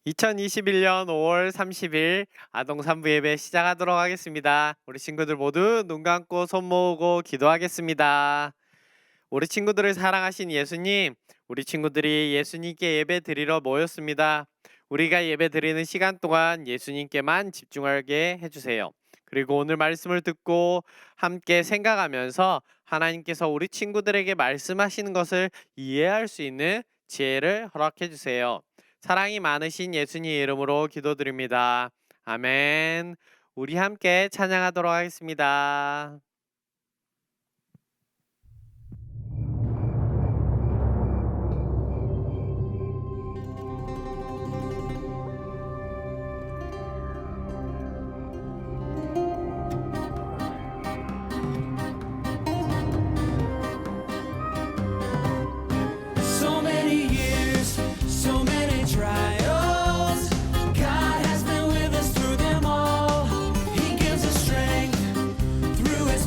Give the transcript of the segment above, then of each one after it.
2021년 5월 30일 아동산부 예배 시작하도록 하겠습니다. 우리 친구들 모두 눈 감고 손 모으고 기도하겠습니다. 우리 친구들을 사랑하신 예수님, 우리 친구들이 예수님께 예배 드리러 모였습니다. 우리가 예배 드리는 시간 동안 예수님께만 집중하게 해주세요. 그리고 오늘 말씀을 듣고 함께 생각하면서 하나님께서 우리 친구들에게 말씀하시는 것을 이해할 수 있는 지혜를 허락해 주세요. 사랑이 많으신 예수님 이름으로 기도드립니다. 아멘. 우리 함께 찬양하도록 하겠습니다. So many years, so many trials. God has been with us through them all. He gives us strength through His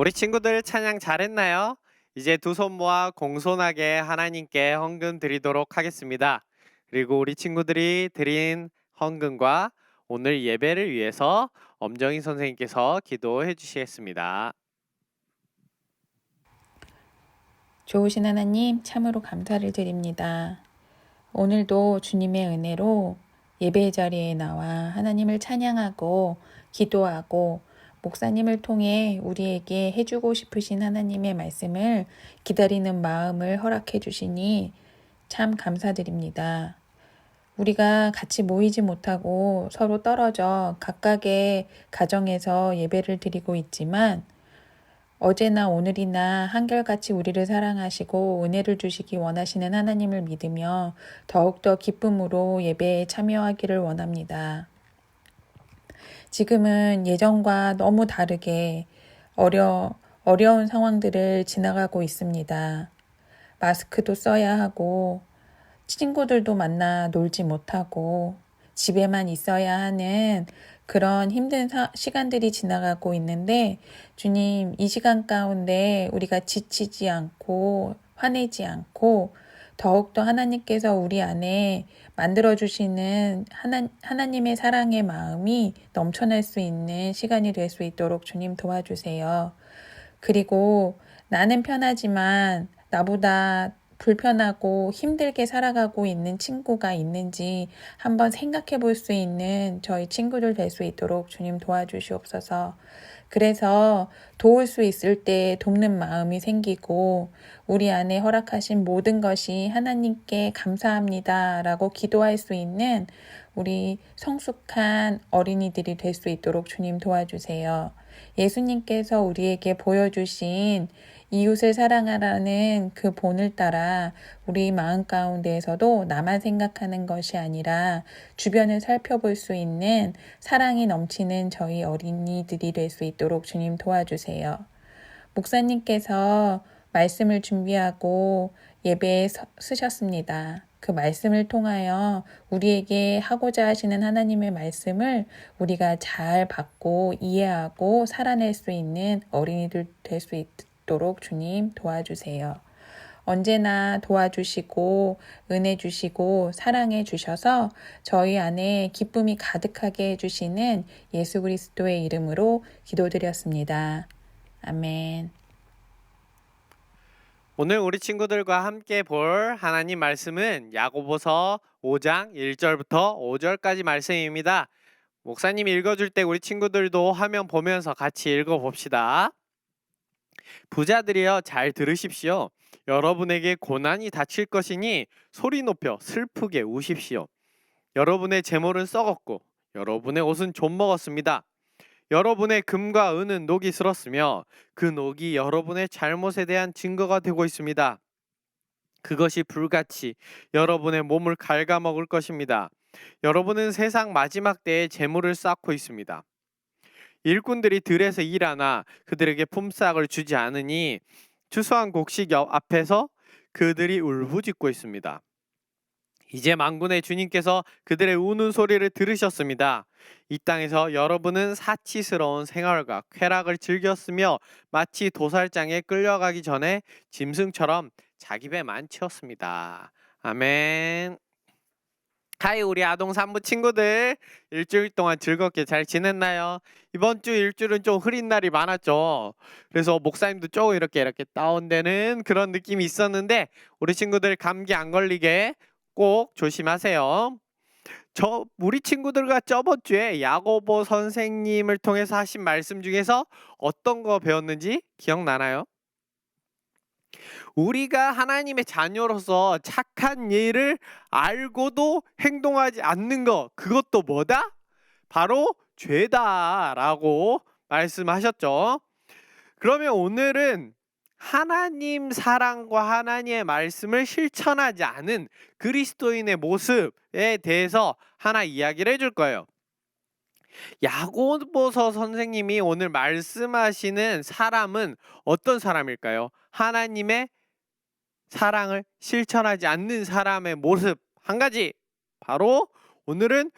우리 친구들 찬양 잘했나요? 이제 두 손 모아 공손하게 하나님께 헌금 드리도록 하겠습니다. 그리고 우리 친구들이 드린 헌금과 오늘 예배를 위해서 엄정희 선생님께서 기도해 주시겠습니다. 좋으신 하나님, 참으로 감사를 드립니다. 오늘도 주님의 은혜로 예배 자리에 나와 하나님을 찬양하고 기도하고 목사님을 통해 우리에게 해주고 싶으신 하나님의 말씀을 기다리는 마음을 허락해 주시니 참 감사드립니다. 우리가 같이 모이지 못하고 서로 떨어져 각각의 가정에서 예배를 드리고 있지만 어제나 오늘이나 한결같이 우리를 사랑하시고 은혜를 주시기 원하시는 하나님을 믿으며 더욱더 기쁨으로 예배에 참여하기를 원합니다. 지금은 예전과 너무 다르게 어려운 상황들을 지나가고 있습니다. 마스크도 써야 하고 친구들도 만나 놀지 못하고 집에만 있어야 하는 그런 힘든 시간들이 지나가고 있는데 주님, 이 시간 가운데 우리가 지치지 않고 화내지 않고 더욱더 하나님께서 우리 안에 만들어주시는 하나님의 사랑의 마음이 넘쳐날 수 있는 시간이 될 수 있도록 주님 도와주세요. 그리고 나는 편하지만 나보다 불편하고 힘들게 살아가고 있는 친구가 있는지 한번 생각해 볼 수 있는 저희 친구들 될 수 있도록 주님 도와주시옵소서. 그래서 도울 수 있을 때 돕는 마음이 생기고 우리 안에 허락하신 모든 것이 하나님께 감사합니다 라고 기도할 수 있는 우리 성숙한 어린이들이 될 수 있도록 주님 도와주세요. 예수님께서 우리에게 보여주신 이웃을 사랑하라는 그 본을 따라 우리 마음 가운데에서도 나만 생각하는 것이 아니라 주변을 살펴볼 수 있는 사랑이 넘치는 저희 어린이들이 될 수 있도록 주님 도와주세요. 목사님께서 말씀을 준비하고 예배에 쓰셨습니다. 그 말씀을 통하여 우리에게 하고자 하시는 하나님의 말씀을 우리가 잘 받고 이해하고 살아낼 수 있는 어린이들 될 수 있도록 주님 도와주세요. 언제나 도와주시고 은혜 주시고 사랑해 주셔서 저희 안에 기쁨이 가득하게 해주시는 예수 그리스도의 이름으로 기도드렸습니다. 아멘. 오늘 우리 친구들과 함께 볼 하나님 말씀은 야고보서 5장 1절부터 5절까지 말씀입니다. 목사님이 읽어줄 때 우리 친구들도 화면 보면서 같이 읽어봅시다. 부자들이여 잘 들으십시오. 여러분에게 고난이 닥칠 것이니 소리 높여 슬프게 우십시오. 여러분의 재물은 썩었고 여러분의 옷은 좀 먹었습니다. 여러분의 금과 은은 녹이 슬었으며 그 녹이 여러분의 잘못에 대한 증거가 되고 있습니다. 그것이 불같이 여러분의 몸을 갉아먹을 것입니다. 여러분은 세상 마지막 때에 재물을 쌓고 있습니다. 일꾼들이 들에서 일하나 그들에게 품삯을 주지 않으니 추수한 곡식 앞에서 그들이 울부짖고 있습니다. 이제 만군의 주님께서 그들의 우는 소리를 들으셨습니다. 이 땅에서 여러분은 사치스러운 생활과 쾌락을 즐겼으며 마치 도살장에 끌려가기 전에 짐승처럼 자기 배만 채웠습니다. 아멘. 하이 우리 아동 산부 친구들, 일주일 동안 즐겁게 잘 지냈나요? 이번 주 일주일은 좀 흐린 날이 많았죠. 그래서 목사님도 조금 이렇게 다운되는 그런 느낌이 있었는데 우리 친구들 감기 안 걸리게 꼭 조심하세요. 우리 친구들과 저번 주에 야고보 선생님을 통해서 하신 말씀 중에서 어떤 거 배웠는지 기억나나요? 우리가 하나님의 자녀로서 착한 예를 알고도 행동하지 않는 것, 그것도 뭐다? 바로 죄다라고 말씀하셨죠. 그러면 오늘은 하나님 사랑과 하나님의 말씀을 실천하지 않은 그리스도인의 모습에 대해서 하나 이야기를 해줄 거예요. 야고보서 선생님이 오늘 말씀하시는 사람은 어떤 사람일까요? 하나님의 사랑을 실천하지 않는 사람의 모습 한 가지, 바로 오늘은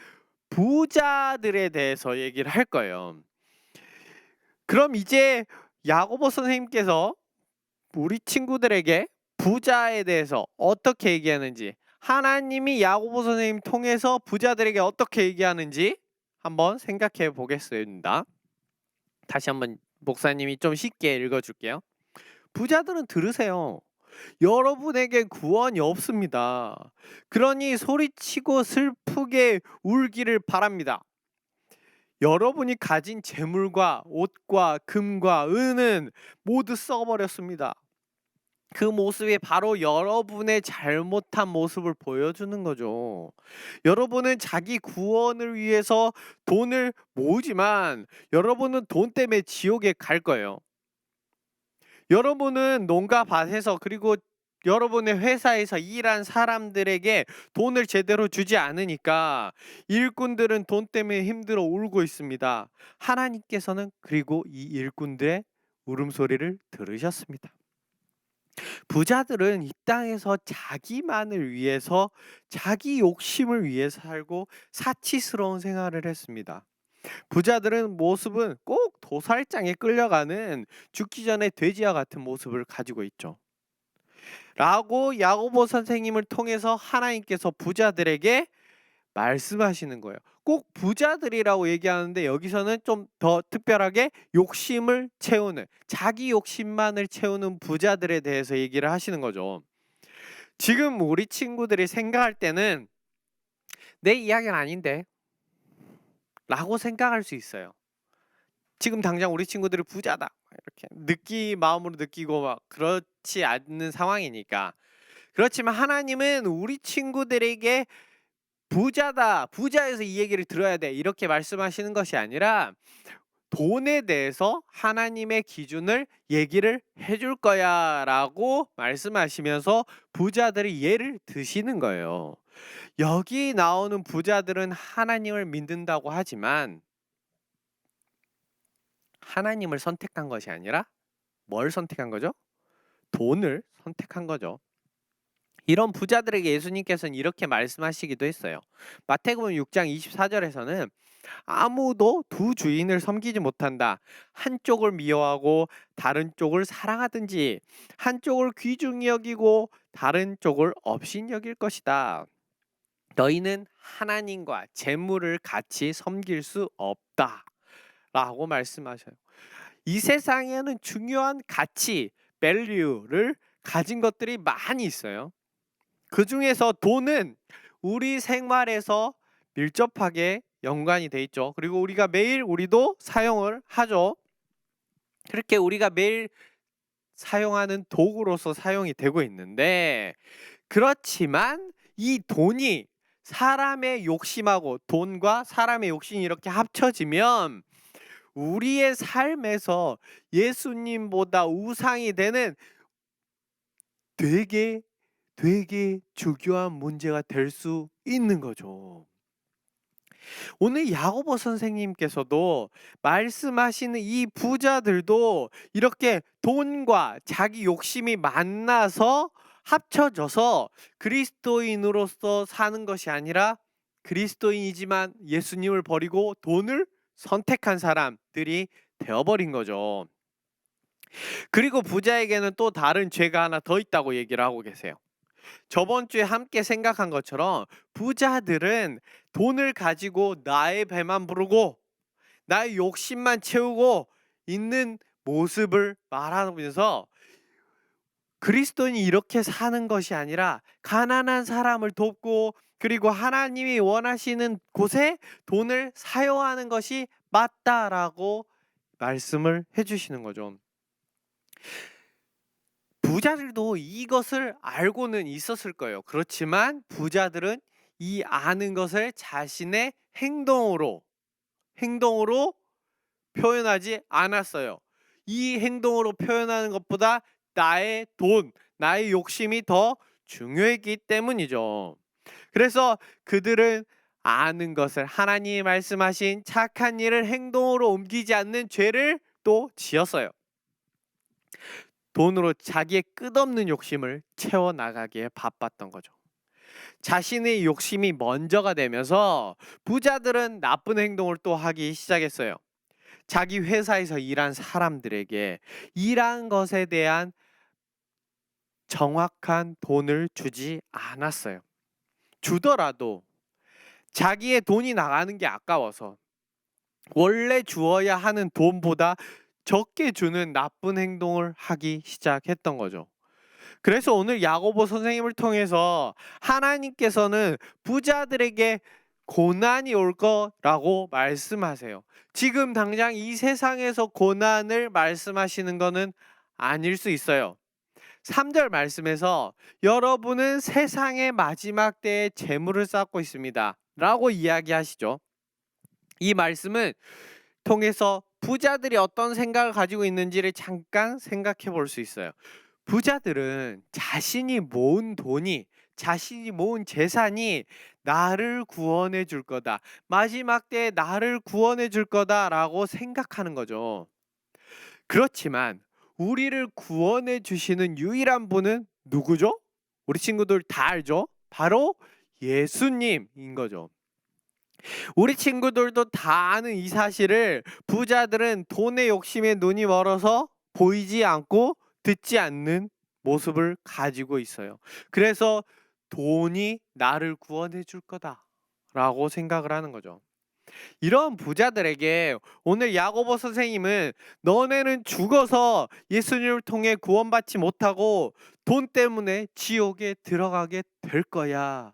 부자들에 대해서 얘기를 할 거예요. 그럼 이제 야고보 선생님께서 우리 친구들에게 부자에 대해서 어떻게 얘기하는지, 하나님이 야고보 선생님 통해서 부자들에게 어떻게 얘기하는지 한번 생각해 보겠습니다. 다시 한번 목사님이 좀 쉽게 읽어줄게요. 부자들은 들으세요. 여러분에게 구원이 없습니다. 그러니 소리치고 슬프게 울기를 바랍니다. 여러분이 가진 재물과 옷과 금과 은은 모두 썩어버렸습니다. 그 모습이 바로 여러분의 잘못한 모습을 보여주는 거죠. 여러분은 자기 구원을 위해서 돈을 모으지만 여러분은 돈 때문에 지옥에 갈 거예요. 여러분은 농가 밭에서 그리고 여러분의 회사에서 일한 사람들에게 돈을 제대로 주지 않으니까 일꾼들은 돈 때문에 힘들어 울고 있습니다. 하나님께서는 그리고 이 일꾼들의 울음소리를 들으셨습니다. 부자들은 이 땅에서 자기만을 위해서 자기 욕심을 위해 살고 사치스러운 생활을 했습니다. 부자들은 모습은 꼭 도살장에 끌려가는 죽기 전에 돼지와 같은 모습을 가지고 있죠. 라고 야고보 선생님을 통해서 하나님께서 부자들에게 말씀하시는 거예요. 꼭 부자들이라고 얘기하는데 여기서는 좀 더 특별하게 욕심을 채우는, 자기 욕심만을 채우는 부자들에 대해서 얘기를 하시는 거죠. 지금 우리 친구들이 생각할 때는 내 이야기는 아닌데 라고 생각할 수 있어요. 지금 당장 우리 친구들이 부자다 이렇게 마음으로 느끼고 막 그렇지 않는 상황이니까. 그렇지만 하나님은 우리 친구들에게 부자다, 부자에서 이 얘기를 들어야 돼 이렇게 말씀하시는 것이 아니라 돈에 대해서 하나님의 기준을 얘기를 해줄 거야 라고 말씀하시면서 부자들이 예를 드시는 거예요. 여기 나오는 부자들은 하나님을 믿는다고 하지만 하나님을 선택한 것이 아니라 뭘 선택한 거죠? 돈을 선택한 거죠. 이런 부자들에게 예수님께서는 이렇게 말씀하시기도 했어요. 마태복음 6장 24절에서는 아무도 두 주인을 섬기지 못한다. 한쪽을 미워하고 다른 쪽을 사랑하든지 한쪽을 귀중히 여기고 다른 쪽을 업신 여길 것이다. 너희는 하나님과 재물을 같이 섬길 수 없다. 라고 말씀하셔요. 이 세상에는 중요한 가치, value를 가진 것들이 많이 있어요. 그 중에서 돈은 우리 생활에서 밀접하게 연관이 돼 있죠. 그리고 우리가 매일 우리도 사용을 하죠. 그렇게 우리가 매일 사용하는 도구로서 사용이 되고 있는데, 그렇지만 이 돈이 사람의 욕심하고 돈과 사람의 욕심이 이렇게 합쳐지면 우리의 삶에서 예수님보다 우상이 되는 되게 중요한 문제가 될 수 있는 거죠. 오늘 야고보 선생님께서도 말씀하시는 이 부자들도 이렇게 돈과 자기 욕심이 만나서 합쳐져서 그리스도인으로서 사는 것이 아니라 그리스도인이지만 예수님을 버리고 돈을 선택한 사람들이 되어버린 거죠. 그리고 부자에게는 또 다른 죄가 하나 더 있다고 얘기를 하고 계세요. 저번 주에 함께 생각한 것처럼 부자들은 돈을 가지고 나의 배만 부르고 나의 욕심만 채우고 있는 모습을 말하면서 그리스도인이 이렇게 사는 것이 아니라 가난한 사람을 돕고 그리고 하나님이 원하시는 곳에 돈을 사용하는 것이 맞다라고 말씀을 해주시는 거죠. 부자들도 이것을 알고는 있었을 거예요. 그렇지만 부자들은 이 아는 것을 자신의 행동으로 표현하지 않았어요. 이 행동으로 표현하는 것보다 나의 돈, 나의 욕심이 더 중요했기 때문이죠. 그래서 그들은 아는 것을 하나님이 말씀하신 착한 일을 행동으로 옮기지 않는 죄를 또 지었어요. 돈으로 자기의 끝없는 욕심을 채워나가기에 바빴던 거죠. 자신의 욕심이 먼저가 되면서 부자들은 나쁜 행동을 또 하기 시작했어요. 자기 회사에서 일한 사람들에게 일한 것에 대한 정확한 돈을 주지 않았어요. 주더라도 자기의 돈이 나가는 게 아까워서 원래 주어야 하는 돈보다 적게 주는 나쁜 행동을 하기 시작했던 거죠. 그래서 오늘 야고보 선생님을 통해서 하나님께서는 부자들에게 고난이 올 거라고 말씀하세요. 지금 당장 이 세상에서 고난을 말씀하시는 거는 아닐 수 있어요. 3절 말씀에서 여러분은 세상의 마지막 때에 재물을 쌓고 있습니다 라고 이야기하시죠. 이 말씀은 통해서 부자들이 어떤 생각을 가지고 있는지를 잠깐 생각해 볼 수 있어요. 부자들은 자신이 모은 돈이, 자신이 모은 재산이 나를 구원해 줄 거다, 마지막 때에 나를 구원해 줄 거다라고 생각하는 거죠. 그렇지만 우리를 구원해 주시는 유일한 분은 누구죠? 우리 친구들 다 알죠? 바로 예수님인 거죠. 우리 친구들도 다 아는 이 사실을 부자들은 돈의 욕심에 눈이 멀어서 보이지 않고 듣지 않는 모습을 가지고 있어요. 그래서 돈이 나를 구원해 줄 거다라고 생각을 하는 거죠. 이런 부자들에게 오늘 야고보 선생님은 너네는 죽어서 예수님을 통해 구원받지 못하고 돈 때문에 지옥에 들어가게 될 거야.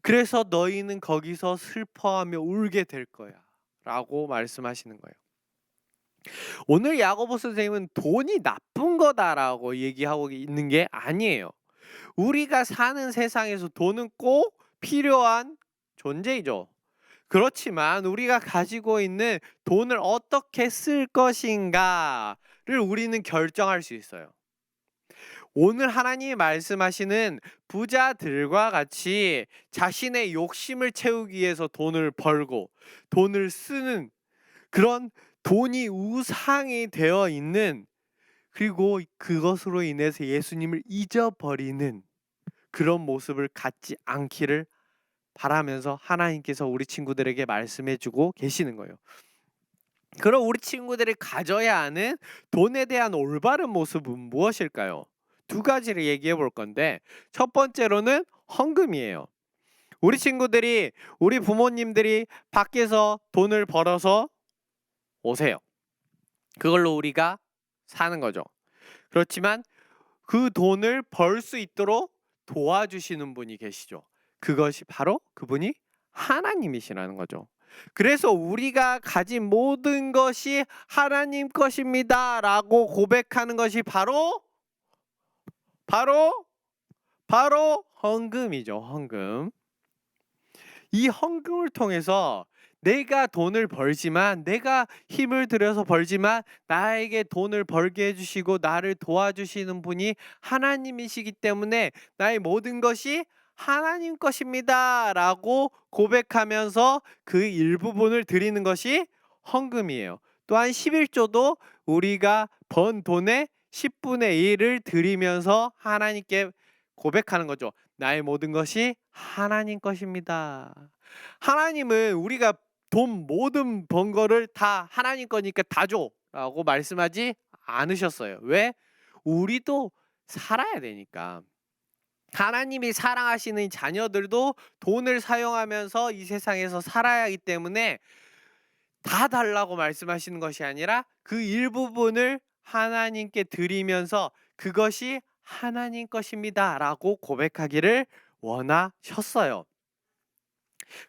그래서 너희는 거기서 슬퍼하며 울게 될 거야 라고 말씀하시는 거예요. 오늘 야고보 선생님은 돈이 나쁜 거다라고 얘기하고 있는 게 아니에요. 우리가 사는 세상에서 돈은 꼭 필요한 존재이죠. 그렇지만 우리가 가지고 있는 돈을 어떻게 쓸 것인가를 우리는 결정할 수 있어요. 오늘 하나님이 말씀하시는 부자들과 같이 자신의 욕심을 채우기 위해서 돈을 벌고 돈을 쓰는 그런 돈이 우상이 되어 있는, 그리고 그것으로 인해서 예수님을 잊어버리는 그런 모습을 갖지 않기를 바라면서 하나님께서 우리 친구들에게 말씀해주고 계시는 거예요. 그럼 우리 친구들이 가져야 하는 돈에 대한 올바른 모습은 무엇일까요? 두 가지를 얘기해 볼 건데, 첫 번째로는 헌금이에요. 우리 친구들이, 우리 부모님들이 밖에서 돈을 벌어서 오세요. 그걸로 우리가 사는 거죠. 그렇지만 그 돈을 벌 수 있도록 도와주시는 분이 계시죠. 그것이 바로 그분이 하나님이시라는 거죠. 그래서 우리가 가진 모든 것이 하나님 것입니다 라고 고백하는 것이 바로 헌금이죠. 헌금. 이 헌금을 통해서 내가 돈을 벌지만, 내가 힘을 들여서 벌지만 나에게 돈을 벌게 해주시고 나를 도와주시는 분이 하나님이시기 때문에 나의 모든 것이 하나님 것입니다 라고 고백하면서 그 일부분을 드리는 것이 헌금이에요. 또한 11조도 우리가 번 돈의 10분의 1을 드리면서 하나님께 고백하는 거죠. 나의 모든 것이 하나님 것입니다. 하나님은 우리가 돈 모든 번 거를 다 하나님 거니까 다 줘 라고 말씀하지 않으셨어요. 왜? 우리도 살아야 되니까. 하나님이 사랑하시는 자녀들도 돈을 사용하면서 이 세상에서 살아야 하기 때문에 다 달라고 말씀하시는 것이 아니라 그 일부분을 하나님께 드리면서 그것이 하나님 것입니다 라고 고백하기를 원하셨어요.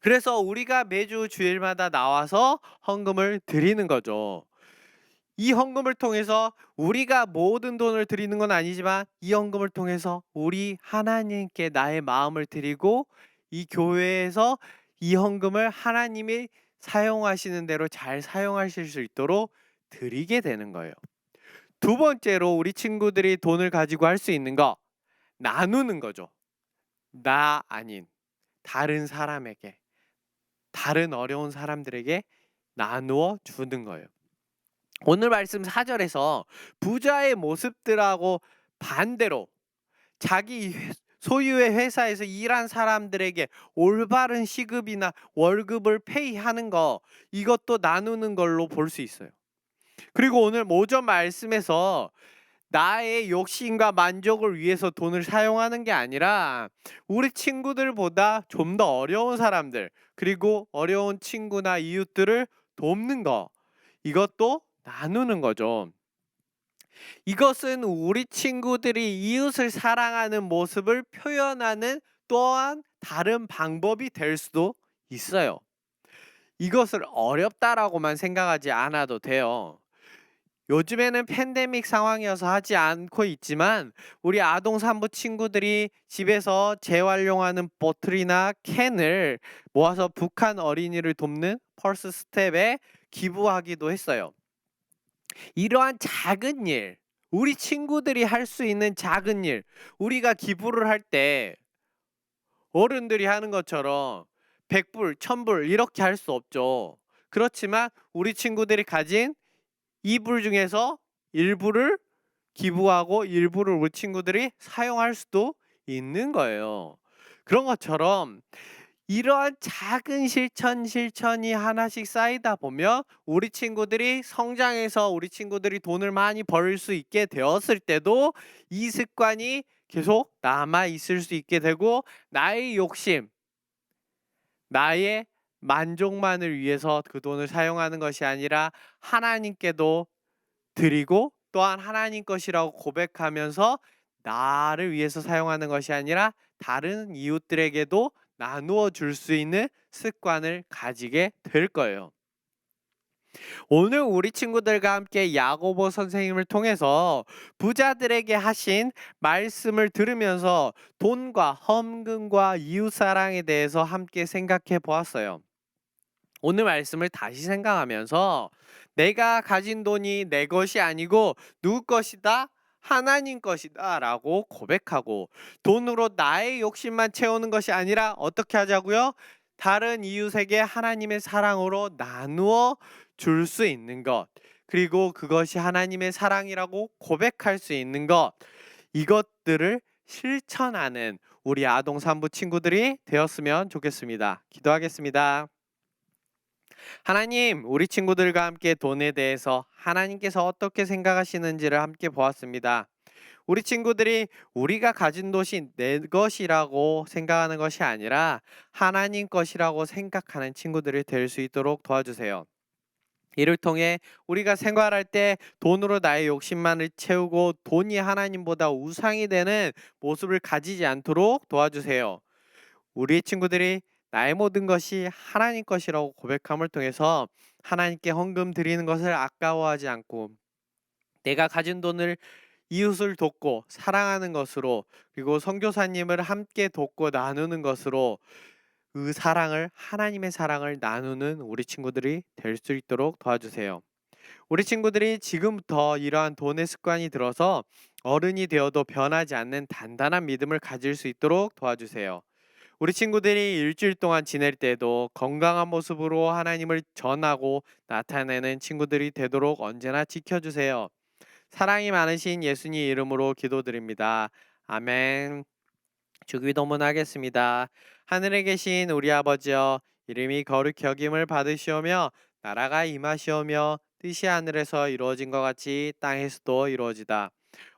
그래서 우리가 매주 주일마다 나와서 헌금을 드리는 거죠. 이 헌금을 통해서 우리가 모든 돈을 드리는 건 아니지만 이 헌금을 통해서 우리 하나님께 나의 마음을 드리고 이 교회에서 이 헌금을 하나님이 사용하시는 대로 잘 사용하실 수 있도록 드리게 되는 거예요. 두 번째로 우리 친구들이 돈을 가지고 할 수 있는 거, 나누는 거죠. 나 아닌 다른 사람에게, 다른 어려운 사람들에게 나누어 주는 거예요. 오늘 말씀 4절에서 부자의 모습들하고 반대로 자기 소유의 회사에서 일한 사람들에게 올바른 시급이나 월급을 페이하는 거, 이것도 나누는 걸로 볼 수 있어요. 그리고 오늘 모전 말씀에서 나의 욕심과 만족을 위해서 돈을 사용하는 게 아니라 우리 친구들보다 좀 더 어려운 사람들, 그리고 어려운 친구나 이웃들을 돕는 거, 이것도 나누는 거죠. 이것은 우리 친구들이 이웃을 사랑하는 모습을 표현하는 또한 다른 방법이 될 수도 있어요. 이것을 어렵다라고만 생각하지 않아도 돼요. 요즘에는 팬데믹 상황이어서 하지 않고 있지만 우리 아동산부 친구들이 집에서 재활용하는 보틀이나 캔을 모아서 북한 어린이를 돕는 펄스 스텝에 기부하기도 했어요. 이러한 작은 일, 우리 친구들이 할 수 있는 작은 일, 우리가 기부를 할 때 어른들이 하는 것처럼 100불, 1000불 이렇게 할 수 없죠. 그렇지만 우리 친구들이 가진 2불 중에서 일부를 기부하고 일부를 우리 친구들이 사용할 수도 있는 거예요. 그런 것처럼 이러한 작은 실천이 하나씩 쌓이다 보면 우리 친구들이 성장해서 우리 친구들이 돈을 많이 벌 수 있게 되었을 때도 이 습관이 계속 남아 있을 수 있게 되고, 나의 욕심, 나의 만족만을 위해서 그 돈을 사용하는 것이 아니라 하나님께도 드리고 또한 하나님 것이라고 고백하면서 나를 위해서 사용하는 것이 아니라 다른 이웃들에게도 나누어 줄 수 있는 습관을 가지게 될 거예요. 오늘 우리 친구들과 함께 야고보 선생님을 통해서 부자들에게 하신 말씀을 들으면서 돈과 헌금과 이웃사랑에 대해서 함께 생각해 보았어요. 오늘 말씀을 다시 생각하면서 내가 가진 돈이 내 것이 아니고 누구 것이다? 하나님 것이다 라고 고백하고, 돈으로 나의 욕심만 채우는 것이 아니라 어떻게 하자고요? 다른 이웃에게 하나님의 사랑으로 나누어 줄 수 있는 것, 그리고 그것이 하나님의 사랑이라고 고백할 수 있는 것, 이것들을 실천하는 우리 아동산부 친구들이 되었으면 좋겠습니다. 기도하겠습니다. 하나님, 우리 친구들과 함께 돈에 대해서 하나님께서 어떻게 생각하시는지를 함께 보았습니다. 우리 친구들이 우리가 가진 것이 내 것이라고 생각하는 것이 아니라 하나님 것이라고 생각하는 친구들이 될 수 있도록 도와주세요. 이를 통해 우리가 생활할 때 돈으로 나의 욕심만을 채우고 돈이 하나님보다 우상이 되는 모습을 가지지 않도록 도와주세요. 우리 친구들이 나의 모든 것이 하나님 것이라고 고백함을 통해서 하나님께 헌금 드리는 것을 아까워하지 않고 내가 가진 돈을 이웃을 돕고 사랑하는 것으로, 그리고 선교사님을 함께 돕고 나누는 것으로 그 사랑을, 하나님의 사랑을 나누는 우리 친구들이 될 수 있도록 도와주세요. 우리 친구들이 지금부터 이러한 돈의 습관이 들어서 어른이 되어도 변하지 않는 단단한 믿음을 가질 수 있도록 도와주세요. 우리 친구들이 일주일 동안 지낼 때도 건강한 모습으로 하나님을 전하고 나타내는 친구들이 되도록 언제나 지켜주세요. 사랑이 많으신 예수님 이름으로 기도드립니다. 아멘. 주기도문 하겠습니다. 하늘에 계신 우리 아버지여, 이름이 거룩히 여김을 받으시오며 나라가 임하시오며 뜻이 하늘에서 이루어진 것 같이 땅에서도 이루어지다.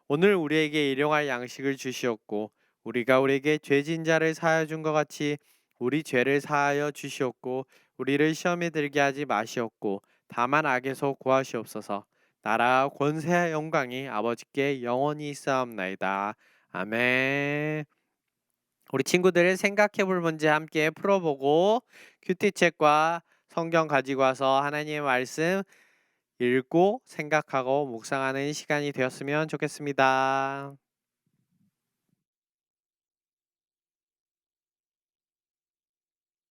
오늘 우리에게 일용할 양식을 주시옵고 우리가 우리에게 죄진 자를 사하여 준 것 같이 우리 죄를 사하여 주시옵고 우리를 시험에 들게 하지 마시옵고 다만 악에서 구하시옵소서. 나라와 권세와 영광이 아버지께 영원히 있사옵나이다. 아멘. 우리 친구들 생각해 볼 문제 함께 풀어보고 큐티책과 성경 가지고 와서 하나님의 말씀 읽고 생각하고 묵상하는 시간이 되었으면 좋겠습니다.